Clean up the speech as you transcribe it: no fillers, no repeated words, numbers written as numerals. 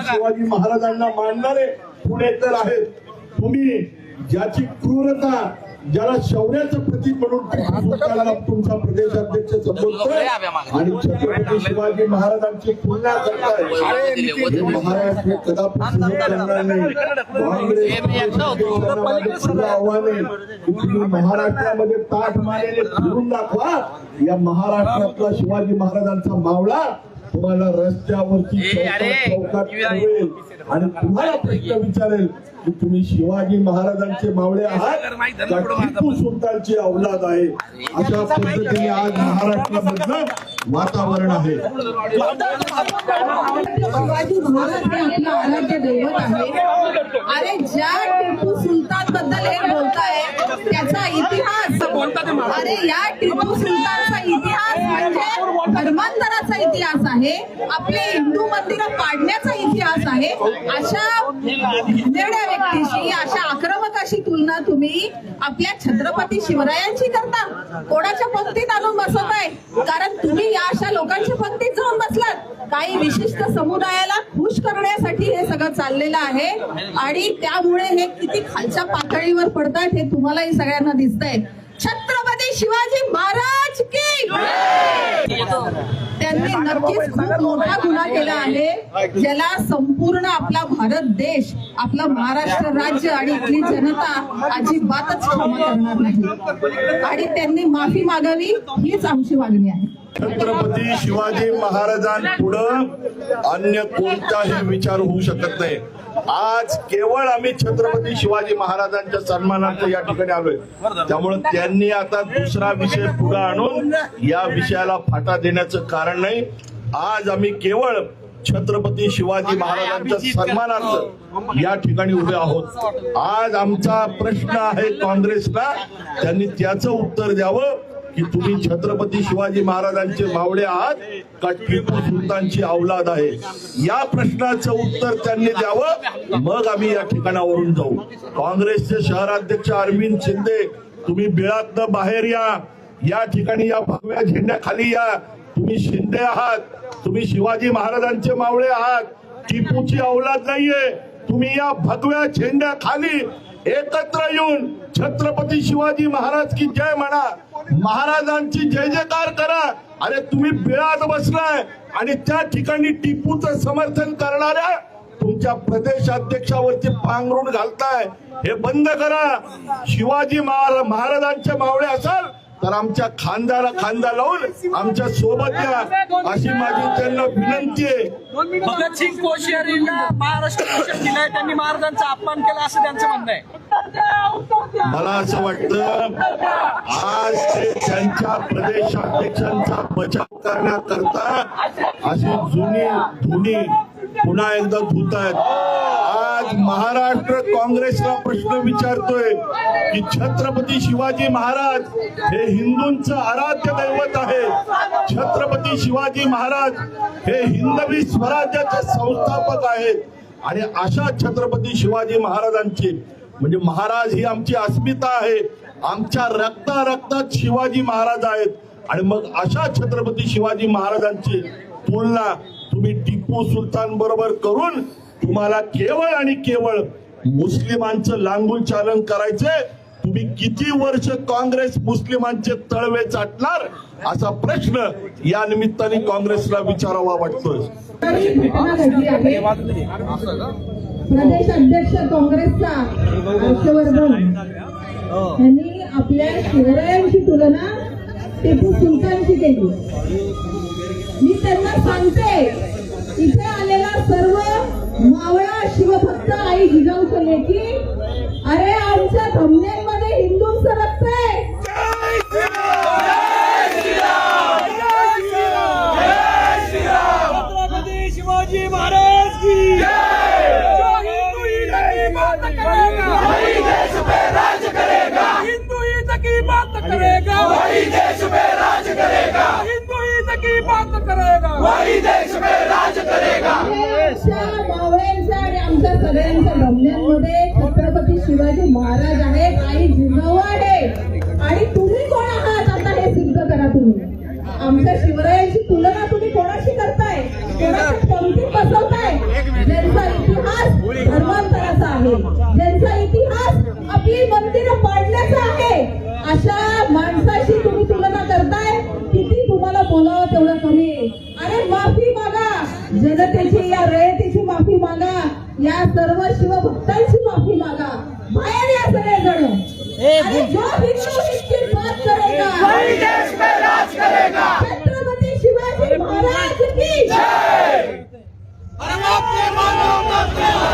शिवाजी महाराजांना मानणारे पुणेकर आहेत. तुम्ही ज्याची क्रूरता, ज्याला शौर्याचं प्रतीक म्हणून सुलतानाला तुमचा प्रदेशाध्यक्ष संबोधतोय आणि छत्रपती शिवाजी महाराजांची तुलना करताय, महाराष्ट्र कदापि करणार नाही. काँग्रेस आव्हान आहे की तुम्ही महाराष्ट्रामध्ये ताठ मानेने फिरून दाखवा. या महाराष्ट्रातला शिवाजी महाराजांचा मावळा तुम्हाला रस्त्यावरती चौकात ठेवेल आणि तुम्हाला प्रश्न विचारेल की तुम्ही शिवाजी महाराजांचे मावळे आहात का टिपू सुलतानची औलाद आहे. अशा पद्धतीने आज महाराष्ट्रामधलं वातावरण आहे. शिवाजी महाराज हे आपलं आराध्य दैवत आहे. अरे ज्या टिपू सुलतान बद्दल हे बोलताय त्याचा इतिहास, अरे या टिपू सुलतानचा इतिहास म्हणजे धर्मांतराचा इतिहास आहे, आपले हिंदू मंदिरं पाडण्याचा इतिहास आहे. अशा निर्णय व्यक्तीशी, अशा आक्रमकाशी तुलना तुम्ही आपल्या छत्रपती शिवरायांची करता. कोणाच्या पंक्तीत आणून बसवताय? कारण तुम्ही या अशा लोकांच्या पंक्तीत जाऊन बसलात. काही विशिष्ट समुदायाला खुश करण्यासाठी हे सगळं चाललेलं आहे आणि त्यामुळे हे किती खालच्या पातळीवर पडतात हे तुम्हालाही सगळ्यांना दिसतंय. छत्रपती शिवाजी महाराज की त्यांनी नक्कीच खूप मोठा गुन्हा केला आहे, ज्याला संपूर्ण आपला भारत देश, आपला महाराष्ट्र राज्य आणि इथली जनता अजिबातच क्षमा करणार नाही आणि त्यांनी माफी मागावी हीच आमची मागणी आहे. छत्रपती शिवाजी महाराजांपुढं अन्य कोणताही विचार होऊ शकत नाही. आज केवळ आम्ही छत्रपती शिवाजी महाराजांच्या सन्मानार्थ या ठिकाणी आलोय. त्यामुळे त्यांनी आता दुसरा विषय पुढे आणून या विषयाला फाटा देण्याचं कारण नाही. आज आम्ही केवळ छत्रपती शिवाजी महाराजांच्या सन्मानार्थ या ठिकाणी उभे आहोत. आज आमचा प्रश्न आहे काँग्रेसला, त्यांनी त्याचं उत्तर द्यावं की तुम्ही छत्रपती शिवाजी महाराजांचे मावळे आहात का टिपू सुलतानची औलाद आहे. या प्रश्नाचं उत्तर त्यांनी द्यावं, मग आम्ही या ठिकाणावरून जाऊ. काँग्रेसचे शहराध्यक्ष अरविंद शिंदे, तुम्ही बिळातनं बाहेर या ठिकाणी या भगव्या झेंड्याखाली या. तुम्ही शिंदे आहात, तुम्ही शिवाजी महाराजांचे मावळे आहात, टिपूची औलाद नाहीये. तुम्ही या भगव्या झेंड्याखाली एकत्र येऊन छत्रपती शिवाजी महाराज की जय म्हणा, महाराजांची जय जयकार करा. अरे तुम्ही बिळात बसलाय आणि त्या ठिकाणी टिपूचं समर्थन करणाऱ्या तुमच्या प्रदेशाध्यक्षावरती पांघरून घालताय. हे बंद करा. शिवाजी महाराजांचे मावळे असाल तर आमच्या खांद्याला खांदा लावून आमच्या सोबत या, अशी माझी त्यांना विनंती आहे. भगतसिंग कोश्यारीला महाराष्ट्र भूषण दिलाय, त्यांनी महाराजांचा अपमान केला असं त्यांचं म्हणणं आहे. मला असं वाटतं आज ते त्यांच्या प्रदेशाध्यक्षांचा बचाव करण्याकरता अशी जुनी धुनी पुन्हा एकदा धुत आहेत. आज महाराष्ट्र काँग्रेसला प्रश्न विचारतोय की छत्रपती शिवाजी महाराज हे हिंदूंचं आराध्य दैवत आहे. छत्रपती शिवाजी महाराज हे हिंदवी स्वराज्याचे संस्थापक आहेत आणि अशा छत्रपती शिवाजी महाराजांची म्हणजे महाराज ही आमची अस्मिता आहे. आमच्या रक्तात शिवाजी महाराज आहेत आणि मग अशा छत्रपती शिवाजी महाराजांची तुलना तुम्ही टिपू सुलतान बरोबर करून तुम्हाला केवळ आणि केवळ मुस्लिमांचं लांगुल चालन करायचंय. तुम्ही किती वर्ष काँग्रेस मुस्लिमांचे तळवे चाटणार असा प्रश्न या निमित्ताने काँग्रेसला विचारावा वाटतोय. प्रदेश अध्यक्ष काँग्रेसचा हर्षवर्धन यांनी आपल्या शिवरायांची तुलना टिपू सुलतानची केली. मी त्यांना सांगते, इथे आलेला सर्व मावळा शिवभक्त आई जिजाऊच्या लेकी, अरे आमच्या धमन्यांमध्ये हिंदूंचं रक्त आहे. छत्रपती शिवाजी महाराज की वही देश पे राज करेगा, हिंदू ही की बात करेगा, वही देश पे राज करेगा, हिंदू ही की बात करेगा, वही देश पे राज करेगा. मावळ्यांच्या आणि आमच्या सगळ्यांच्या धमन्यांमध्ये छत्रपती शिवाजी महाराज आहेत, आई जिजाऊ आहे आणि तुम्ही कोण आहात आता हे सिद्ध करा. तुम्ही आमच्या शिवरायांची तुलना तुम्ही कोणाशी करताय, कोणाच्या पंक्तीत बसवताय? ज्यांचा इतिहास धर्मांतराचा आहे, ज्यांचा इतिहास आपली मंदिरं पाडण्याचा आहे, अशा माणसाशी तुम्ही तुलना करताय. किती तुम्हाला बोलावं तेवढं कमी आहे. अरे माफी मागा, जनतेची या रयतेची माफी मागा, या सर्व शिवभक्तांची माफी मागा. बाहेर या सगळे जण. अरे जो हिंदू इसकी बात करेगा वही देश पे राज करेगा. छत्रपती शिवाजी महाराज की जय. अरे बाप रे, मानो बाप रे.